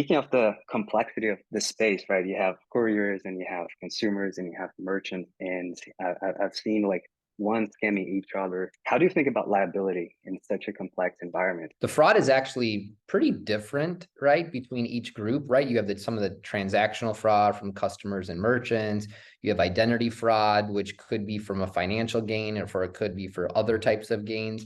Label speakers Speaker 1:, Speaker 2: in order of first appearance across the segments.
Speaker 1: speaking of the complexity of the space, right? You have couriers and you have consumers and you have merchants, and I've seen like one scamming each other. How do you think about liability in such a complex environment?
Speaker 2: The fraud is actually pretty different, right, between each group, right? You have some of the transactional fraud from customers and merchants. You have identity fraud, which could be from a financial gain, or it could be for other types of gains.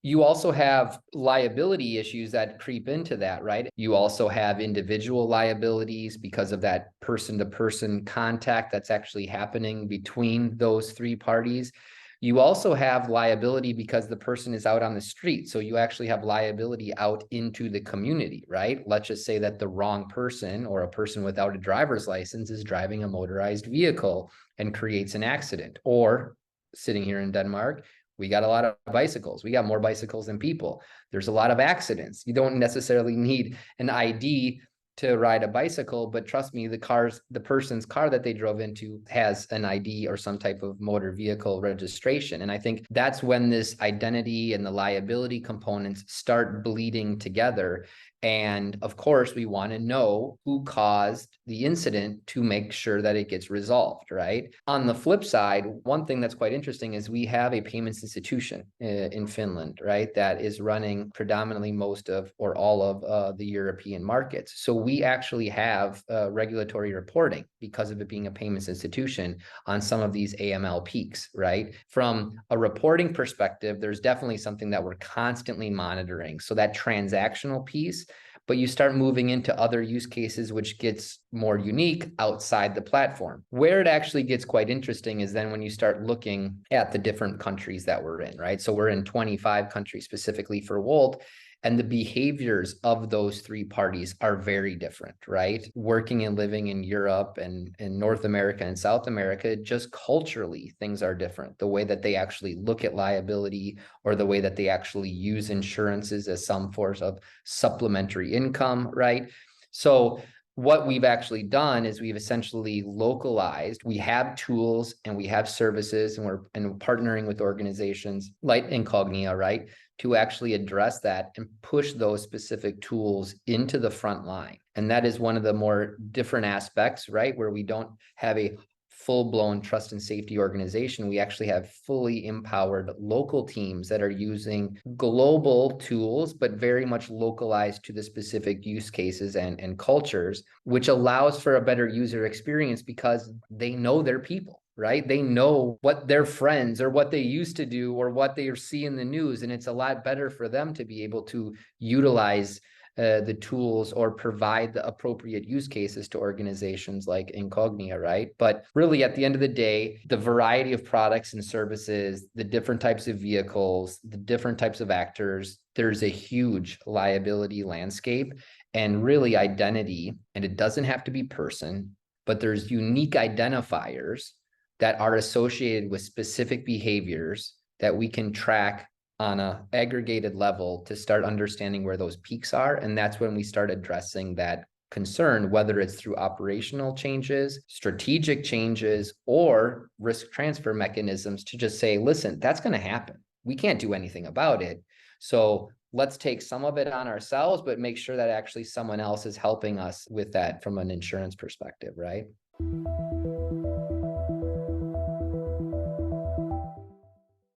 Speaker 2: You also have liability issues that creep into that, right? You also have individual liabilities because of that person-to-person contact that's actually happening between those three parties. You also have liability because the person is out on the street. So you actually have liability out into the community, right? Let's just say that the wrong person or a person without a driver's license is driving a motorized vehicle and creates an accident. Or sitting here in Denmark, we got a lot of bicycles. We got more bicycles than people. There's a lot of accidents. You don't necessarily need an ID to ride a bicycle, but trust me, the person's car that they drove into has an ID or some type of motor vehicle registration. And I think that's when this identity and the liability components start bleeding together. And of course, we want to know who caused the incident to make sure that it gets resolved, right? On the flip side, one thing that's quite interesting is we have a payments institution in Finland, right, that is running predominantly most of or all of the European markets. So we actually have regulatory reporting because of it being a payments institution on some of these AML peaks, right? From a reporting perspective, there's definitely something that we're constantly monitoring. So that transactional piece, but you start moving into other use cases, which gets more unique outside the platform. Where it actually gets quite interesting is then when you start looking at the different countries that we're in, right? So we're in 25 countries specifically for Wolt, and the behaviors of those three parties are very different, right? Working and living in Europe and in North America and South America, just culturally, things are different. The way that they actually look at liability or the way that they actually use insurances as some form of supplementary income, right? So what we've actually done is we've essentially localized. We have tools and we have services, and we're partnering with organizations like Incognia, right, to actually address that and push those specific tools into the front line. And that is one of the more different aspects, right, where we don't have a full-blown trust and safety organization. We actually have fully empowered local teams that are using global tools, but very much localized to the specific use cases and cultures, which allows for a better user experience because they know their people, right? They know what their friends or what they used to do or what they see in the news. And it's a lot better for them to be able to utilize the tools or provide the appropriate use cases to organizations like Incognia, right? But really, at the end of the day, the variety of products and services, the different types of vehicles, the different types of actors, there's a huge liability landscape and really identity. And it doesn't have to be person, but there's unique identifiers that are associated with specific behaviors that we can track on a aggregated level to start understanding where those peaks are. And that's when we start addressing that concern, whether it's through operational changes, strategic changes, or risk transfer mechanisms to just say, listen, that's going to happen. We can't do anything about it. So let's take some of it on ourselves, but make sure that actually someone else is helping us with that from an insurance perspective, right?